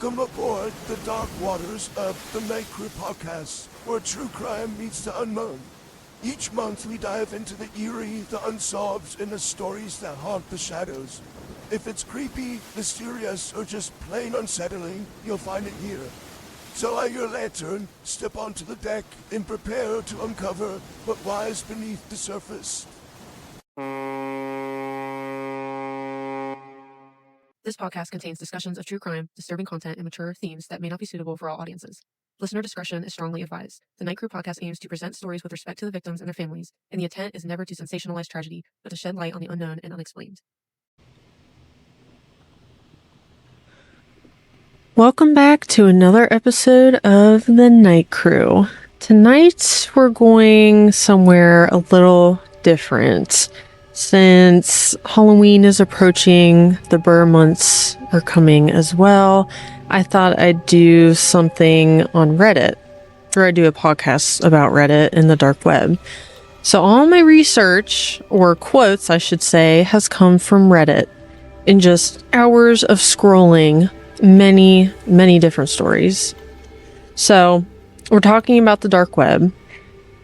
Welcome aboard the dark waters of the Nite Krew podcast, where true crime meets the unknown. Each month we dive into the eerie, the unsolved, and the stories that haunt the shadows. If it's creepy, mysterious, or just plain unsettling, you'll find it here. So light your lantern, step onto the deck, and prepare to uncover what lies beneath the surface. This podcast contains discussions of true crime, disturbing content, and mature themes that may not be suitable for all audiences. Listener discretion is strongly advised. The Nite Krew podcast aims to present stories with respect to the victims and their families, and the intent is never to sensationalize tragedy, but to shed light on the unknown and unexplained. Welcome back to another episode of the Nite Krew. Tonight we're going somewhere a little different. Since Halloween is approaching, the Burr months are coming as well. I thought I'd do something on Reddit, or I'd do a podcast about Reddit and the dark web. So all my research, or quotes I should say, has come from Reddit. In just hours of scrolling, many different stories. So we're talking about the dark web.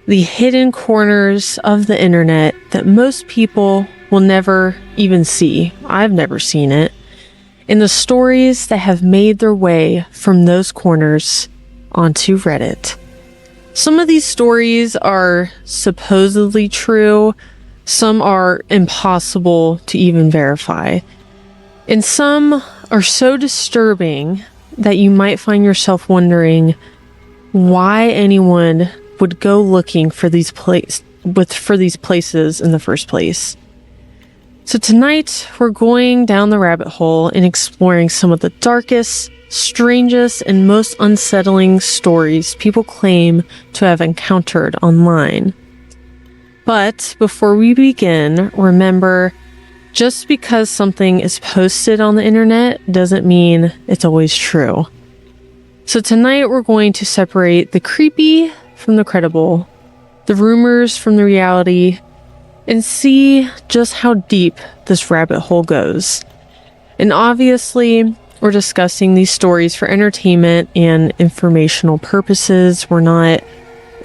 The hidden corners of the internet that most people will never even see. I've never seen it. And the stories that have made their way from those corners onto Reddit. Some of these stories are supposedly true. Some are impossible to even verify. And some are so disturbing that you might find yourself wondering why anyone would go looking for these places in the first place. So tonight we're going down the rabbit hole and exploring some of the darkest, strangest, and most unsettling stories people claim to have encountered online. But before we begin, remember, just because something is posted on the internet doesn't mean it's always true. So tonight we're going to separate the creepy from the credible, the rumors from the reality, and see just how deep this rabbit hole goes. And obviously, we're discussing these stories for entertainment and informational purposes. We're not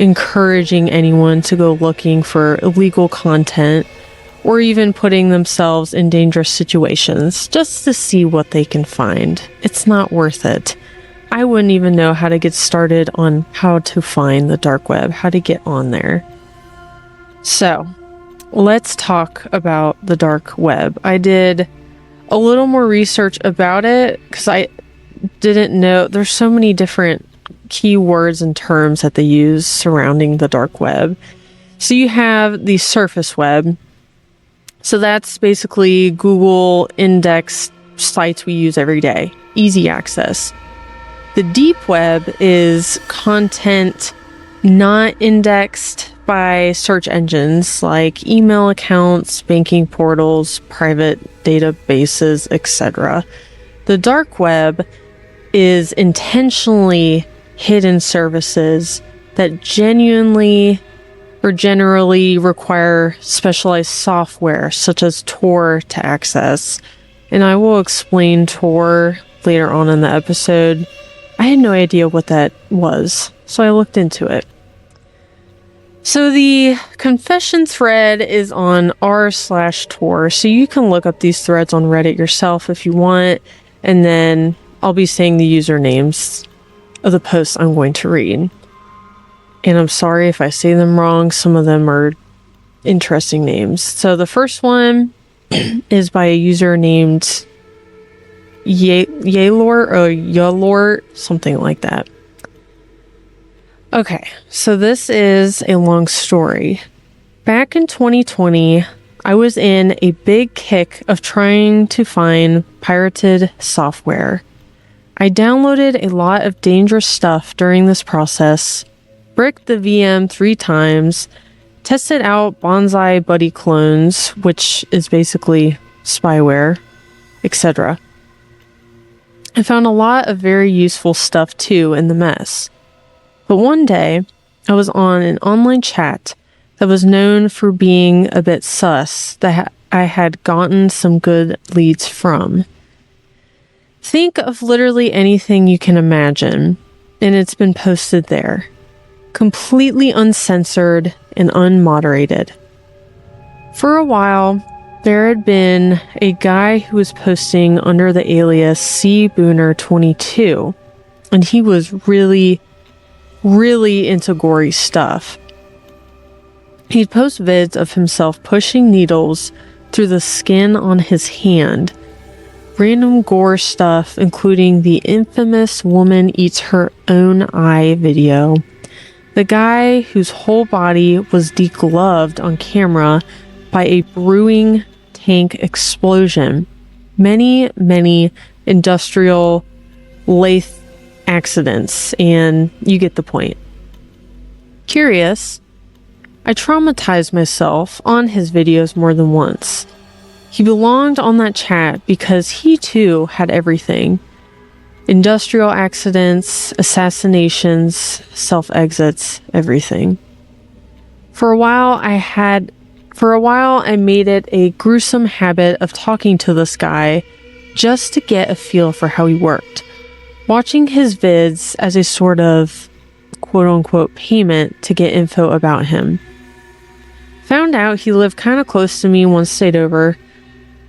encouraging anyone to go looking for illegal content or even putting themselves in dangerous situations just to see what they can find. It's not worth it. I wouldn't even know how to get started on how to find the dark web, how to get on there. So, let's talk about the dark web. I did a little more research about it because I didn't know there's so many different keywords and terms that they use surrounding the dark web. So you have the surface web. So that's basically Google index sites we use every day. Easy access. The deep web is content not indexed by search engines like email accounts, banking portals, private databases, etc. The dark web is intentionally hidden services that genuinely or generally require specialized software such as Tor to access. And I will explain Tor later on in the episode. I had no idea what that was, so I looked into it. So the confession thread is on r/Tor, so you can look up these threads on Reddit yourself if you want, and then I'll be saying the usernames of the posts I'm going to read. And I'm sorry if I say them wrong, some of them are interesting names. So the first one is by a user named Yalor, something like that. Okay, so this is a long story. Back in 2020, I was in a big kick of trying to find pirated software. I downloaded a lot of dangerous stuff during this process, bricked the VM 3 times, tested out Bonsai Buddy clones, which is basically spyware, etc. I found a lot of very useful stuff too in the mess. But one day, I was on an online chat that was known for being a bit sus that I had gotten some good leads from. Think of literally anything you can imagine, and it's been posted there. Completely uncensored and unmoderated. For a while, there had been a guy who was posting under the alias cbooner22, and he was really into gory stuff. He'd post vids of himself pushing needles through the skin on his hand. Random gore stuff, including the infamous woman eats her own eye video. The guy whose whole body was degloved on camera by a brewing tank explosion. Many industrial lathe accidents, and you get the point. Curious, I traumatized myself on his videos more than once. He belonged on that chat because he too had everything. Industrial accidents, assassinations, self-exits, everything. For a while, I made it a gruesome habit of talking to this guy just to get a feel for how he worked. Watching his vids as a sort of quote-unquote payment to get info about him. Found out he lived kind of close to me one state over.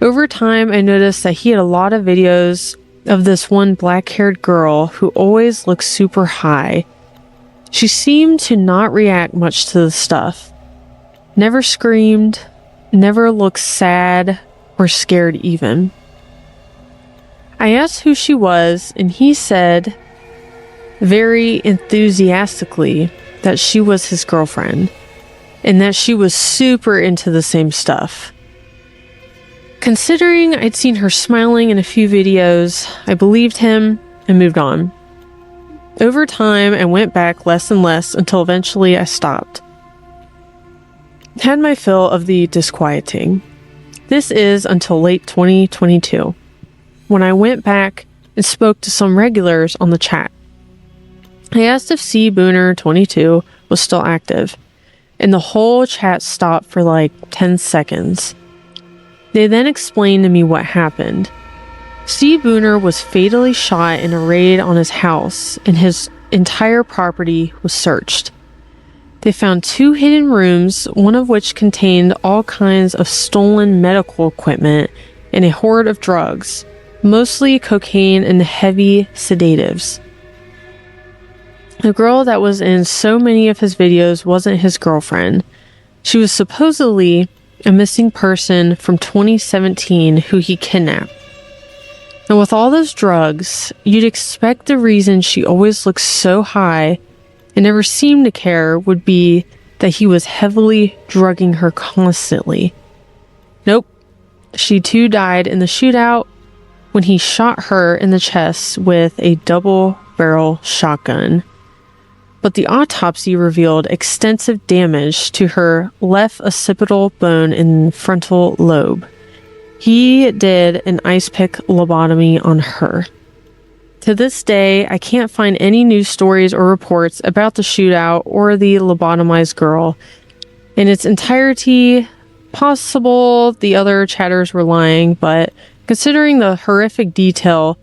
Over time, I noticed that he had a lot of videos of this one black-haired girl who always looked super high. She seemed to not react much to the stuff. Never screamed, never looked sad or scared even. I asked who she was, and he said, very enthusiastically, that she was his girlfriend, and that she was super into the same stuff. Considering I'd seen her smiling in a few videos, I believed him and moved on. Over time, I went back less and less until eventually I stopped. Had my fill of the disquieting. This is until late 2022, when I went back and spoke to some regulars on the chat. I asked if cbooner22 was still active, and the whole chat stopped for like 10 seconds. They then explained to me what happened. Booner was fatally shot in a raid on his house, and his entire property was searched. They found 2 hidden rooms, one of which contained all kinds of stolen medical equipment and a hoard of drugs, mostly cocaine and heavy sedatives. The girl that was in so many of his videos wasn't his girlfriend. She was supposedly a missing person from 2017 who he kidnapped. And with all those drugs, you'd expect the reason she always looked so high and never seemed to care would be that he was heavily drugging her constantly. Nope. She too died in the shootout when he shot her in the chest with a double-barrel shotgun. But the autopsy revealed extensive damage to her left occipital bone and frontal lobe. He did an ice pick lobotomy on her. To this day, I can't find any news stories or reports about the shootout or the lobotomized girl. In its entirety, possible the other chatters were lying, but considering the horrific detail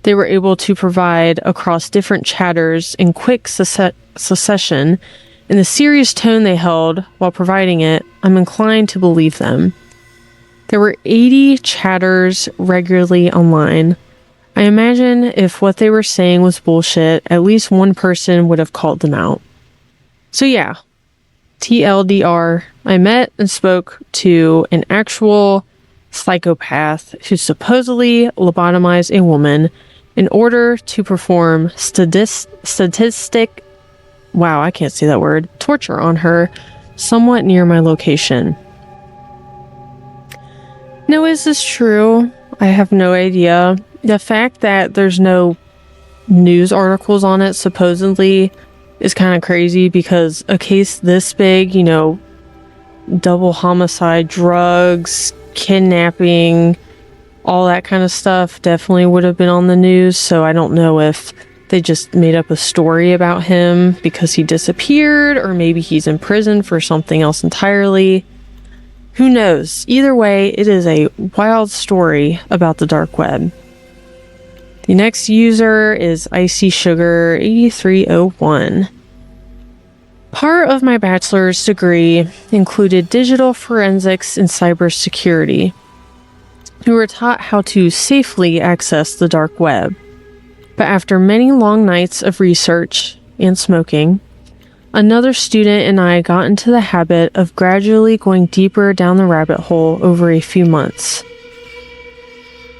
they were able to provide across different chatters in quick succession, and the serious tone they held while providing it, I'm inclined to believe them. There were 80 chatters regularly online. I imagine if what they were saying was bullshit, at least one person would have called them out. So yeah, TLDR, I met and spoke to an actual psychopath who supposedly lobotomized a woman in order to perform torture on her somewhat near my location. Now, is this true? I have no idea. The fact that there's no news articles on it supposedly is kind of crazy, because a case this big, double homicide, drugs, kidnapping, all that kind of stuff definitely would have been on the news. So I don't know if they just made up a story about him because he disappeared, or maybe he's in prison for something else entirely. Who knows? Either way, it is a wild story about the dark web. The next user is Icy Sugar 8301. Part of my bachelor's degree included digital forensics and cybersecurity. We were taught how to safely access the dark web. But after many long nights of research and smoking, another student and I got into the habit of gradually going deeper down the rabbit hole over a few months.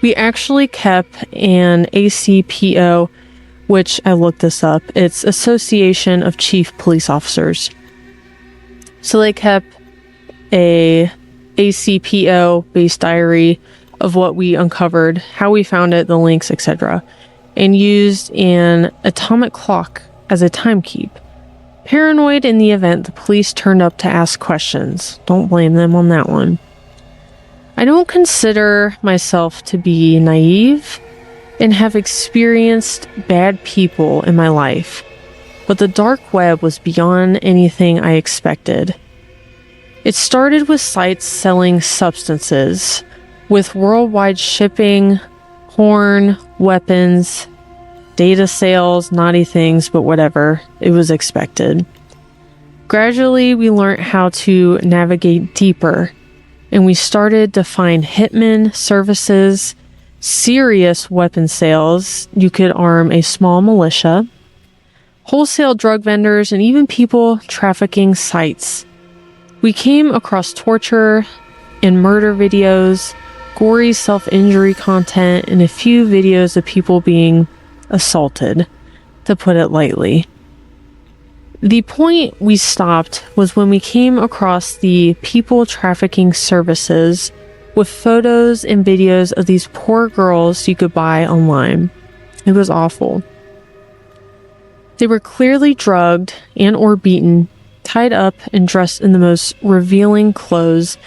We actually kept an ACPO, which I looked this up. It's Association of Chief Police Officers. So they kept a ACPO-based diary of what we uncovered, how we found it, the links, etc., and used an atomic clock as a timekeep. Paranoid in the event the police turned up to ask questions. Don't blame them on that one. I don't consider myself to be naive and have experienced bad people in my life, but the dark web was beyond anything I expected. It started with sites selling substances, with worldwide shipping, porn, weapons, data sales, naughty things, but whatever, it was expected. Gradually, we learned how to navigate deeper, and we started to find hitmen services, serious weapon sales. You could arm a small militia, wholesale drug vendors, and even people trafficking sites. We came across torture and murder videos, gory self-injury content, and a few videos of people being assaulted, to put it lightly. The point we stopped was when we came across the people trafficking services with photos and videos of these poor girls you could buy online. It was awful. They were clearly drugged and or beaten, tied up and dressed in the most revealing clothes,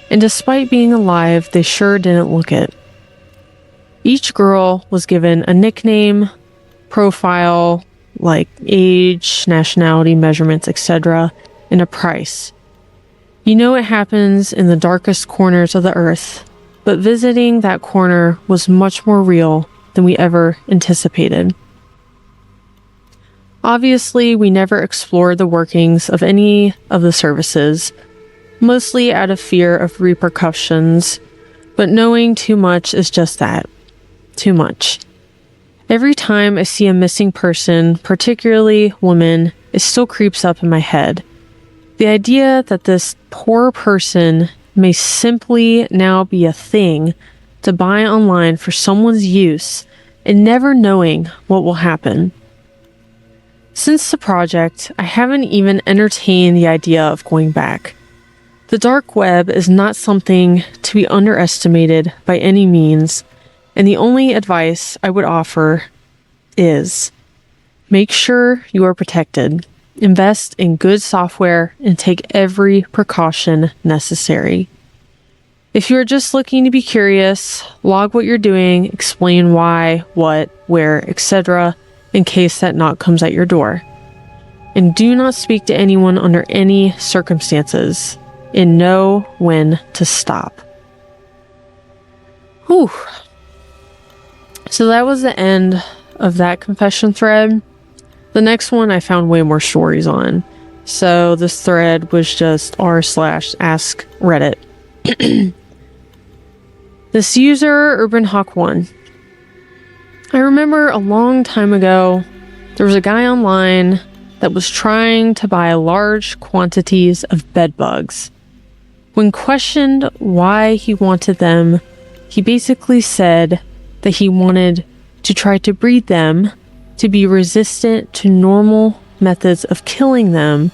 and despite being alive, they sure didn't look it. Each girl was given a nickname, profile, like age, nationality, measurements, etc., and a price. You know it happens in the darkest corners of the earth, but visiting that corner was much more real than we ever anticipated. Obviously, we never explored the workings of any of the services, mostly out of fear of repercussions, but knowing too much is just that. Too much. Every time I see a missing person, particularly women, it still creeps up in my head. The idea that this poor person may simply now be a thing to buy online for someone's use and never knowing what will happen. Since the project, I haven't even entertained the idea of going back. The dark web is not something to be underestimated by any means, and the only advice I would offer is make sure you are protected, invest in good software, and take every precaution necessary. If you are just looking to be curious, log what you're doing, explain why, what, where, etc., in case that knock comes at your door. And do not speak to anyone under any circumstances, and know when to stop. Whew. So that was the end of that confession thread. The next one I found way more stories on. So this thread was just r/ask Reddit. This user, UrbanHawk1. I remember a long time ago, there was a guy online that was trying to buy large quantities of bed bugs. When questioned why he wanted them, he basically said that he wanted to try to breed them to be resistant to normal methods of killing them,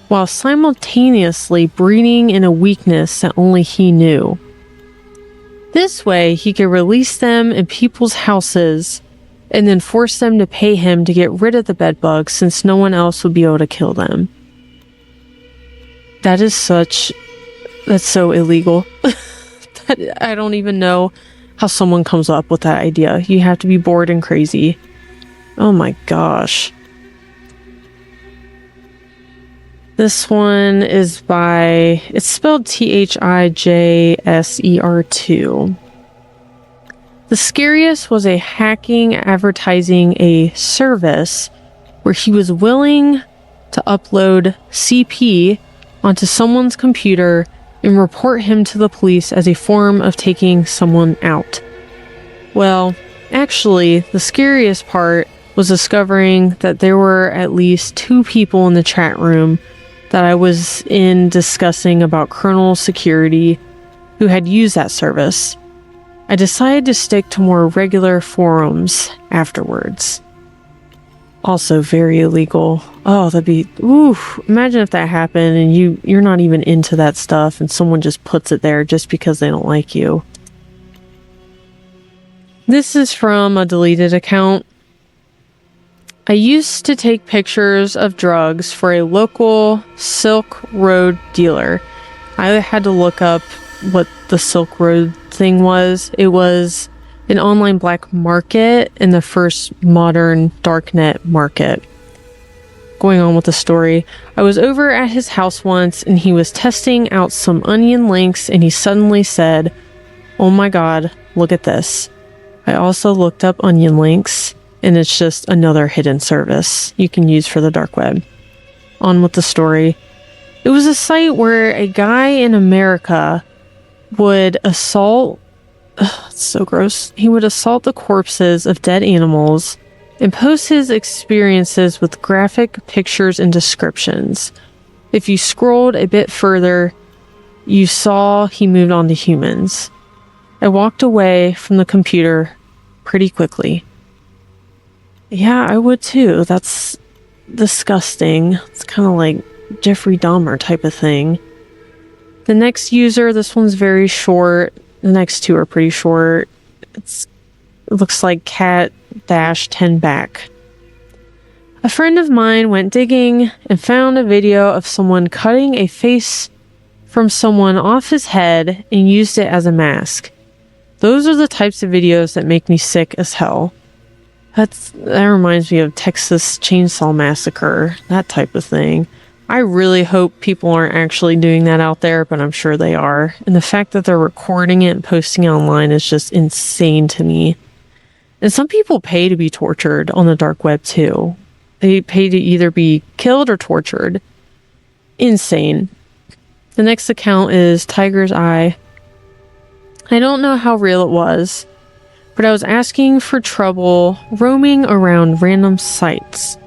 while simultaneously breeding in a weakness that only he knew. This way, he could release them in people's houses and then force them to pay him to get rid of the bedbugs since no one else would be able to kill them. That's so illegal. I don't even know how someone comes up with that idea. You have to be bored and crazy. Oh my gosh. This one is by, it's spelled THIJSER2. The scariest was a hacking advertising a service where he was willing to upload CP onto someone's computer and report him to the police as a form of taking someone out. Well, actually, the scariest part was discovering that there were at least 2 people in the chat room that I was in discussing about kernel security who had used that service. I decided to stick to more regular forums afterwards. Also very illegal. Oh, that'd be... Oof. Imagine if that happened and you're not even into that stuff and someone just puts it there just because they don't like you. This is from a deleted account. I used to take pictures of drugs for a local Silk Road dealer. I had to look up what the Silk Road thing was. It was an online black market and the first modern darknet market. Going on with the story, I was over at his house once and he was testing out some onion links and he suddenly said, "Oh my god, look at this." I also looked up onion links and it's just another hidden service you can use for the dark web. On with the story. It was a site where a guy in America would assault... it's so gross. He would assault the corpses of dead animals and post his experiences with graphic pictures and descriptions. If you scrolled a bit further, you saw he moved on to humans. I walked away from the computer pretty quickly. Yeah, I would too. That's disgusting. It's kind of like Jeffrey Dahmer type of thing. The next user, this one's very short. The next 2 are pretty short. It looks like cat-10back. A friend of mine went digging and found a video of someone cutting a face from someone off his head and used it as a mask. Those are the types of videos that make me sick as hell. That reminds me of Texas Chainsaw Massacre, that type of thing. I really hope people aren't actually doing that out there, but I'm sure they are. And the fact that they're recording it and posting it online is just insane to me. And some people pay to be tortured on the dark web too. They pay to either be killed or tortured. Insane. The next account is Tiger's Eye. I don't know how real it was, but I was asking for trouble roaming around random sites.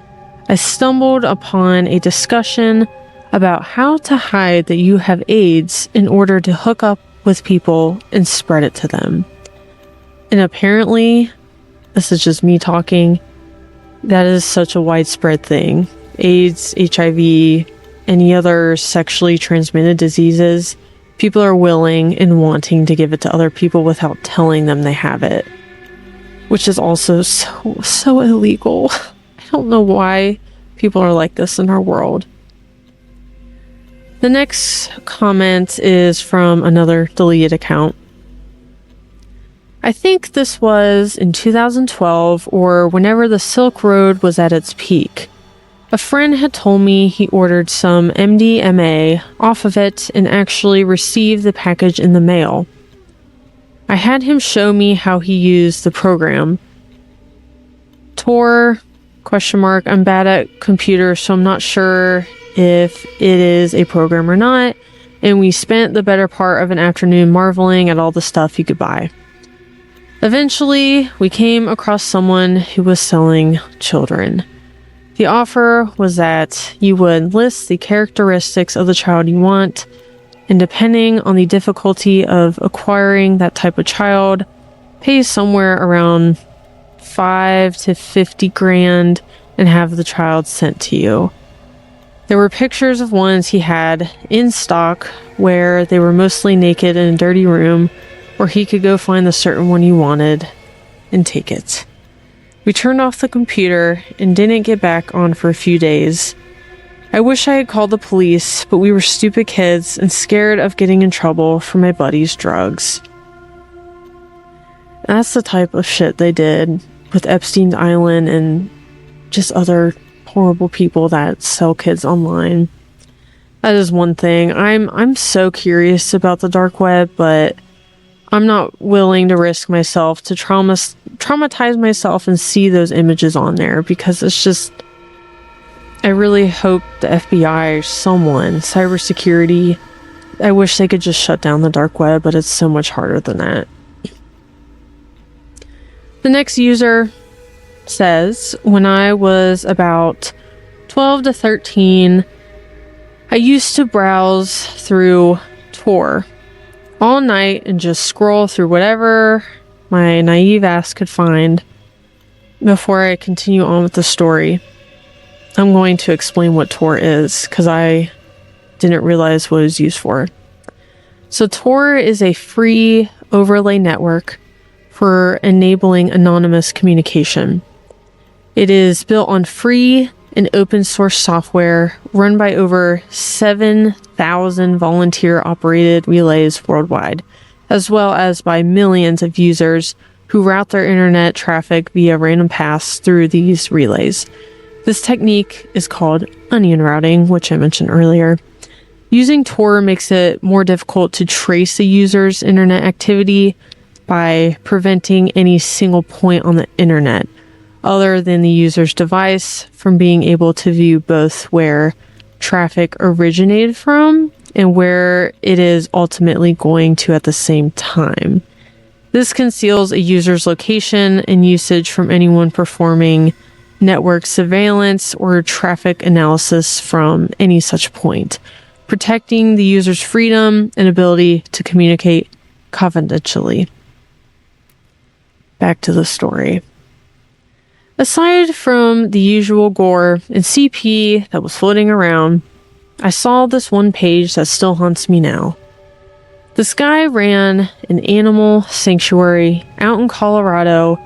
I stumbled upon a discussion about how to hide that you have AIDS in order to hook up with people and spread it to them. And apparently, this is just me talking, that is such a widespread thing. AIDS, HIV, any other sexually transmitted diseases, people are willing and wanting to give it to other people without telling them they have it. Which is also so illegal. I don't know why people are like this in our world. The next comment is from another deleted account. I think this was in 2012 or whenever the Silk Road was at its peak. A friend had told me he ordered some MDMA off of it and actually received the package in the mail. I had him show me how he used the program. Tor, ? I'm bad at computers, so I'm not sure if it is a program or not. And we spent the better part of an afternoon marveling at all the stuff you could buy. Eventually, we came across someone who was selling children. The offer was that you would list the characteristics of the child you want, and depending on the difficulty of acquiring that type of child, pay somewhere around 5 to 50 grand and have the child sent to you. There were pictures of ones he had in stock where they were mostly naked in a dirty room where he could go find the certain one he wanted and take it. We turned off the computer and didn't get back on for a few days. I wish I had called the police, but we were stupid kids and scared of getting in trouble for my buddy's drugs. That's the type of shit they did with Epstein's Island and just other horrible people that sell kids online. That is one thing. I'm so curious about the dark web, but I'm not willing to risk myself to traumatize myself and see those images on there, because it's just, I really hope the FBI or someone, cybersecurity, I wish they could just shut down the dark web, but it's so much harder than that. The next user says, when I was about 12 to 13, I used to browse through Tor all night and just scroll through whatever my naive ass could find before I continue on with the story. I'm going to explain what Tor is, because I didn't realize what it was used for. So Tor is a free overlay network for enabling anonymous communication. It is built on free and open source software run by over 7,000 volunteer-operated relays worldwide, as well as by millions of users who route their internet traffic via random paths through these relays. This technique is called onion routing, which I mentioned earlier. Using Tor makes it more difficult to trace a user's internet activity by preventing any single point on the internet, other than the user's device, from being able to view both where traffic originated from and where it is ultimately going to at the same time. This conceals a user's location and usage from anyone performing network surveillance or traffic analysis from any such point, protecting the user's freedom and ability to communicate confidentially. Back to the story. Aside from the usual gore and CP that was floating around, I saw this one page that still haunts me now. This guy ran an animal sanctuary out in Colorado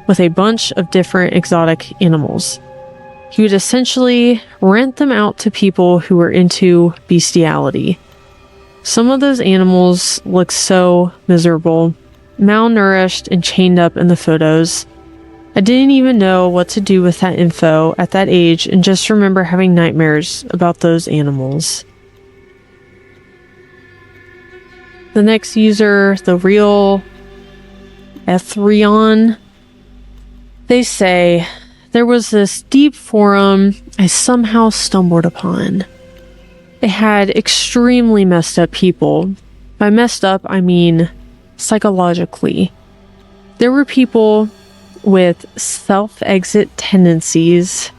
with a bunch of different exotic animals. He would essentially rent them out to people who were into bestiality. Some of those animals looked so miserable, malnourished and chained up in the photos. I didn't even know what to do with that info at that age, and just remember having nightmares about those animals. The next user, the real Ethrion, they say, there was this deep forum I somehow stumbled upon. It had extremely messed up people. By messed up, I mean psychologically. There were people with self-exit tendencies.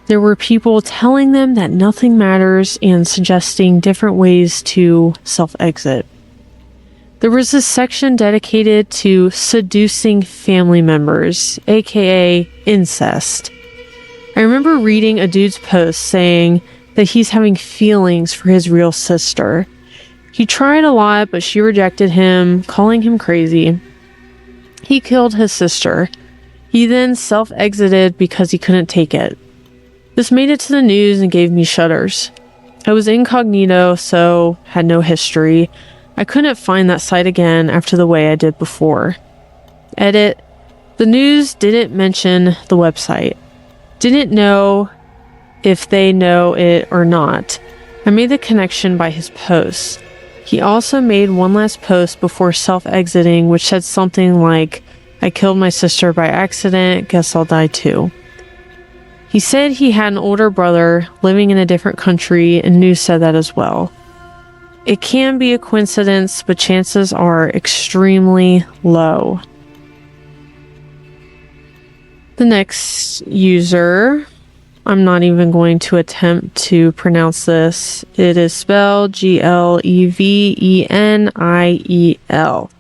There were people telling them that nothing matters and suggesting different ways to self-exit. There was this section dedicated to seducing family members, aka incest. I remember reading a dude's post saying that he's having feelings for his real sister. He tried a lot, but she rejected him, calling him crazy. He killed his sister. He then self-exited because he couldn't take it. This made it to the news and gave me shudders. I was incognito, so had no history. I couldn't find that site again after the way I did before. Edit. The news didn't mention the website. Didn't know if they know it or not. I made the connection by his posts. He also made one last post before self-exiting, which said something like, I killed my sister by accident, guess I'll die too. He said he had an older brother living in a different country, and news said that as well. It can be a coincidence, but chances are extremely low. The next user, I'm not even going to attempt to pronounce this. It is spelled Glevenniel.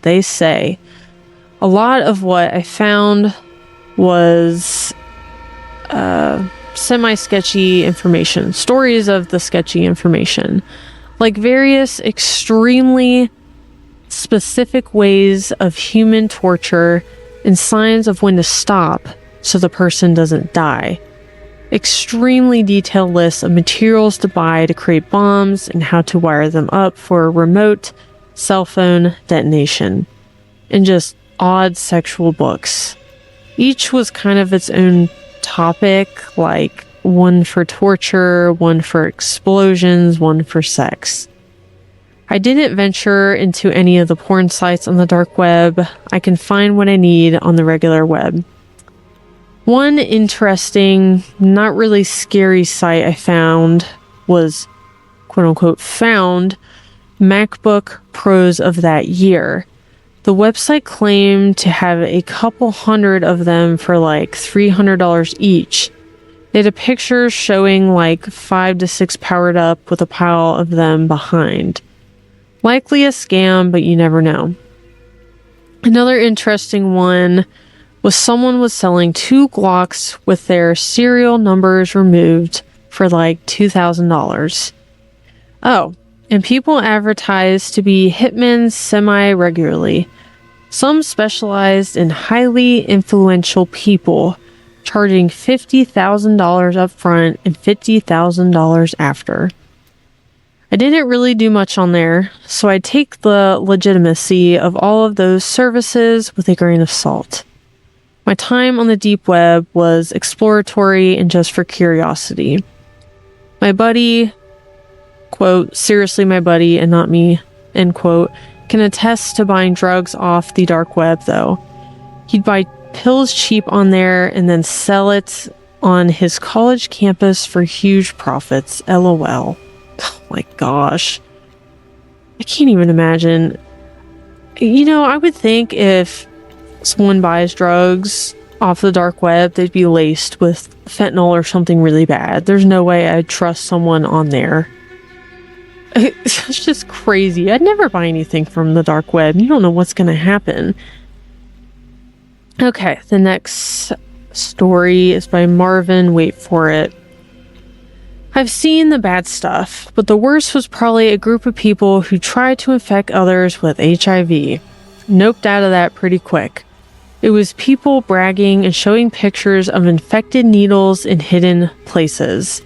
They say, a lot of what I found was semi-sketchy information, stories of the sketchy information, like various extremely specific ways of human torture and signs of when to stop so the person doesn't die. Extremely detailed lists of materials to buy to create bombs and how to wire them up for a remote cell phone detonation, and just odd sexual books. Each was kind of its own topic, like one for torture, one for explosions, one for sex. I didn't venture into any of the porn sites on the dark web. I can find what I need on the regular web. One interesting, not really scary site I found was, quote-unquote, found MacBook Pros of that year. The website claimed to have a couple hundred of them for like $300 each. They had a picture showing like 5 to 6 powered up with a pile of them behind. Likely a scam, but you never know. Another interesting one was someone was selling 2 Glocks with their serial numbers removed for like $2,000. Oh, and people advertised to be hitmen semi-regularly. Some specialized in highly influential people, charging $50,000 up front and $50,000 after. I didn't really do much on there, so I take the legitimacy of all of those services with a grain of salt. My time on the deep web was exploratory and just for curiosity. My buddy, quote, seriously my buddy and not me, end quote, can attest to buying drugs off the dark web though. He'd buy pills cheap on there and then sell it on his college campus for huge profits, LOL. Oh my gosh. I can't even imagine. You know, I would think if someone buys drugs off the dark web, they'd be laced with fentanyl or something really bad. There's no way I'd trust someone on there. It's just crazy. I'd never buy anything from the dark web. You don't know what's going to happen. Okay, the next story is by Marvin. Wait for it. I've seen the bad stuff, but the worst was probably a group of people who tried to infect others with HIV. Noped out of that pretty quick. It was people bragging and showing pictures of infected needles in hidden places.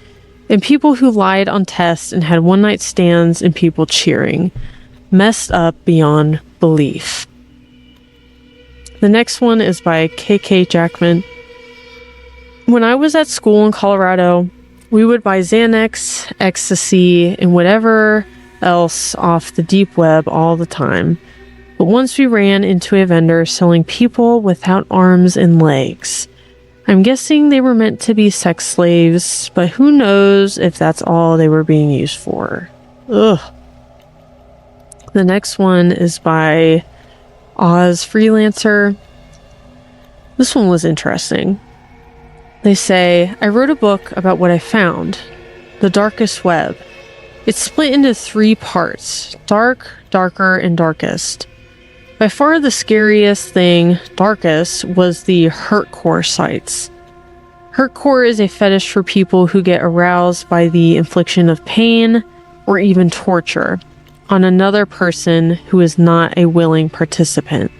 And people who lied on tests and had one-night stands and people cheering. Messed up beyond belief. The next one is by KK Jackman. When I was at school in Colorado, we would buy Xanax, ecstasy, and whatever else off the deep web all the time. But once we ran into a vendor selling people without arms and legs. I'm guessing they were meant to be sex slaves, but who knows if that's all they were being used for. Ugh. The next one is by Oz Freelancer. This one was interesting. They say, I wrote a book about what I found, the darkest web. It's split into 3 parts, dark, darker, and darkest. By far the scariest thing, darkest, was the hurtcore sites. Hurtcore is a fetish for people who get aroused by the infliction of pain or even torture on another person who is not a willing participant.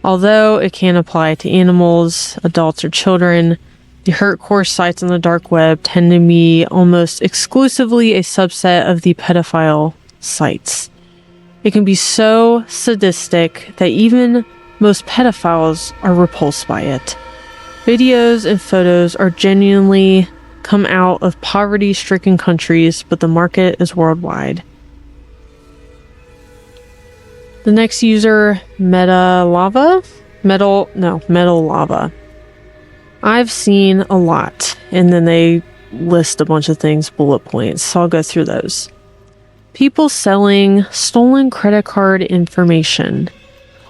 Although it can apply to animals, adults, or children, the hurtcore sites on the dark web tend to be almost exclusively a subset of the pedophile sites. It can be so sadistic that even most pedophiles are repulsed by it. Videos and photos are genuinely come out of poverty-stricken countries, but the market is worldwide. The next user, Metal Lava. I've seen a lot, and then they list a bunch of things, bullet points, so I'll go through those. People selling stolen credit card information,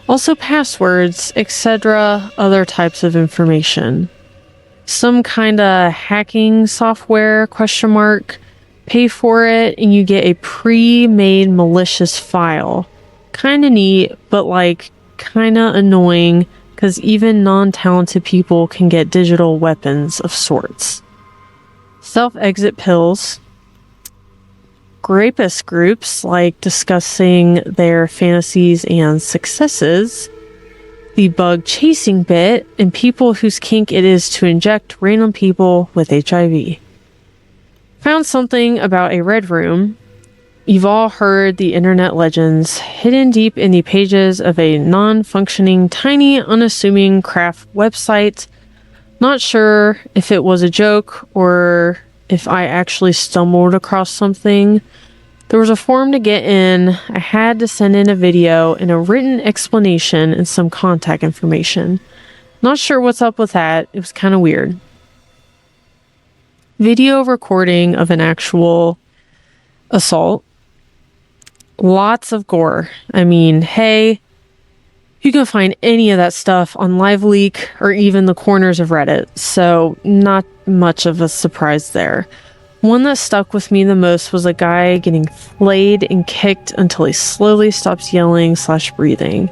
also passwords, etc., other types of information. Some kind of hacking software, ? Pay for it and you get a pre-made malicious file. Kinda neat, but like kinda annoying because even non-talented people can get digital weapons of sorts. Self-exit pills. Rapist groups like discussing their fantasies and successes. The bug chasing bit, and people whose kink it is to inject random people with HIV. Found something about a red room. You've all heard the internet legends hidden deep in the pages of a non-functioning, tiny, unassuming craft website. Not sure if it was a joke or if I actually stumbled across something. There was a form to get in. I had to send in a video and a written explanation and some contact information. Not sure what's up with that. It was kind of weird. Video recording of an actual assault. Lots of gore. I mean, hey, you can find any of that stuff on LiveLeak or even the corners of Reddit, so not much of a surprise there. One that stuck with me the most was a guy getting flayed and kicked until he slowly stops yelling/breathing.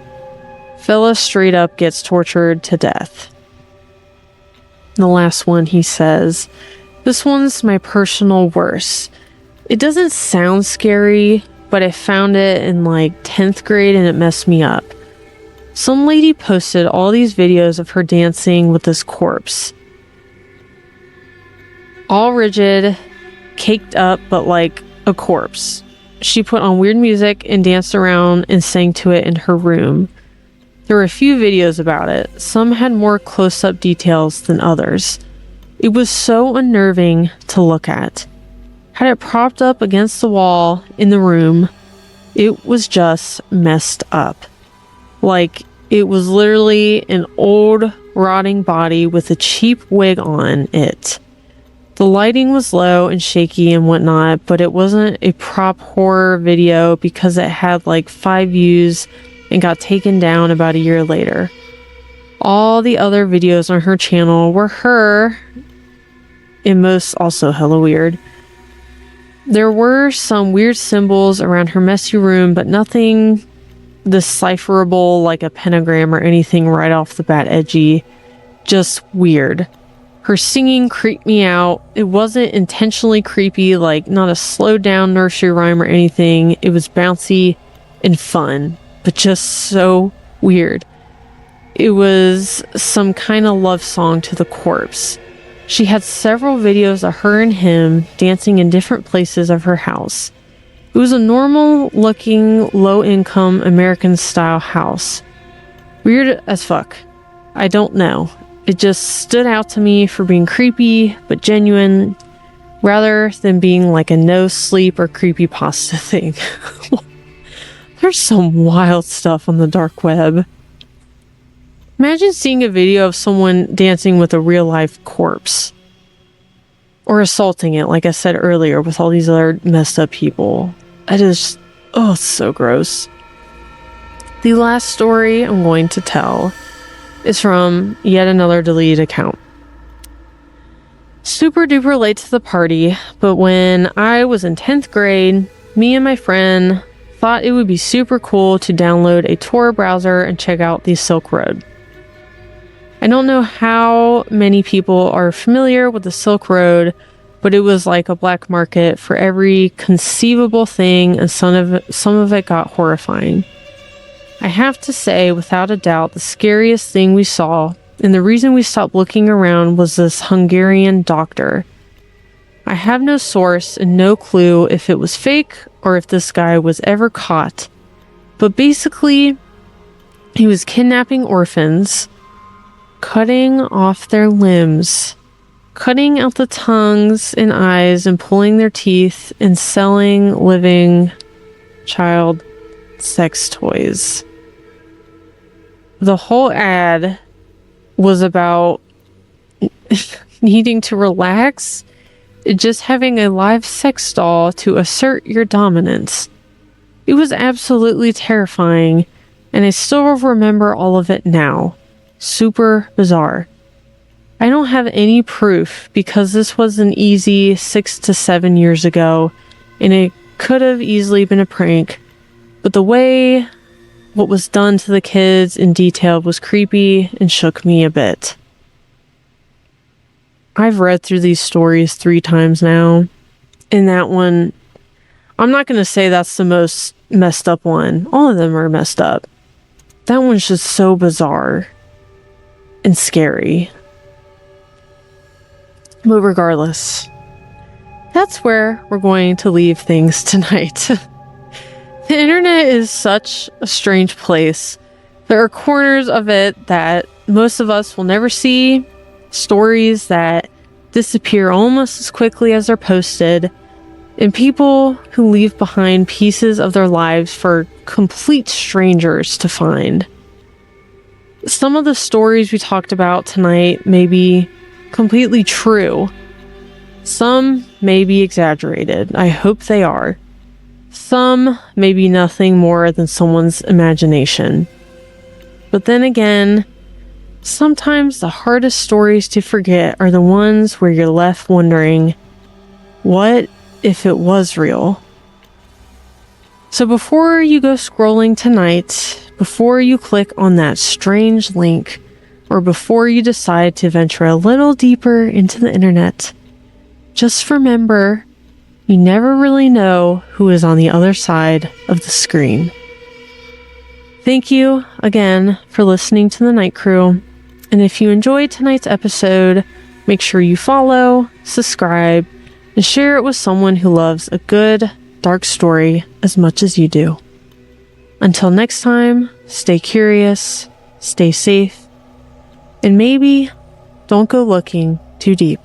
Fella straight up gets tortured to death. The last one, he says, "This one's my personal worst. It doesn't sound scary, but I found it in like 10th grade and it messed me up. Some lady posted all these videos of her dancing with this corpse. All rigid, caked up, but like a corpse. She put on weird music and danced around and sang to it in her room. There were a few videos about it. Some had more close-up details than others. It was so unnerving to look at. Had it propped up against the wall in the room, it was just messed up. Like, it was literally an old, rotting body with a cheap wig on it. The lighting was low and shaky and whatnot, but it wasn't a prop horror video because it had like 5 views and got taken down about a year later. All the other videos on her channel were her, and most also hella weird. There were some weird symbols around her messy room, but nothing decipherable like a pentagram or anything right off the bat edgy. Just weird. Her singing creeped me out. It wasn't intentionally creepy, like not a slowed down nursery rhyme or anything. It was bouncy and fun, but just so weird. It was some kind of love song to the corpse. She had several videos of her and him dancing in different places of her house. It was a normal looking, low income American style house. Weird as fuck. I don't know. It just stood out to me for being creepy, but genuine, rather than being like a no sleep or creepypasta thing. There's some wild stuff on the dark web. Imagine seeing a video of someone dancing with a real life corpse. Or assaulting it, like I said earlier, with all these other messed up people. That is, oh, so gross. The last story I'm going to tell is from yet another deleted account. Super duper late to the party, but when I was in 10th grade, me and my friend thought it would be super cool to download a Tor browser and check out the Silk Road. I don't know how many people are familiar with the Silk Road, but it was like a black market for every conceivable thing, and some of it got horrifying. I have to say, without a doubt, the scariest thing we saw, and the reason we stopped looking around, was this Hungarian doctor. I have no source and no clue if it was fake or if this guy was ever caught. But basically, he was kidnapping orphans, cutting off their limbs, cutting out the tongues and eyes and pulling their teeth, and selling living child sex toys. The whole ad was about needing to relax, just having a live sex doll to assert your dominance. It was absolutely terrifying, and I still remember all of it now. Super bizarre. I don't have any proof because this was an easy 6 to 7 years ago, and it could have easily been a prank, but the way what was done to the kids in detail was creepy and shook me a bit. I've read through these stories 3 times now, and that one, I'm not going to say that's the most messed up one. All of them are messed up. That one's just so bizarre and scary. But regardless, that's where we're going to leave things tonight. The internet is such a strange place. There are corners of it that most of us will never see, stories that disappear almost as quickly as they're posted, and people who leave behind pieces of their lives for complete strangers to find. Some of the stories we talked about tonight may be completely true. Some may be exaggerated. I hope they are. Some may be nothing more than someone's imagination. But then again, sometimes the hardest stories to forget are the ones where you're left wondering, what if it was real? So before you go scrolling tonight, before you click on that strange link, or before you decide to venture a little deeper into the internet, just remember, you never really know who is on the other side of the screen. Thank you again for listening to the Nite Krew. And if you enjoyed tonight's episode, make sure you follow, subscribe, and share it with someone who loves a good, dark story as much as you do. Until next time, stay curious, stay safe, and maybe don't go looking too deep.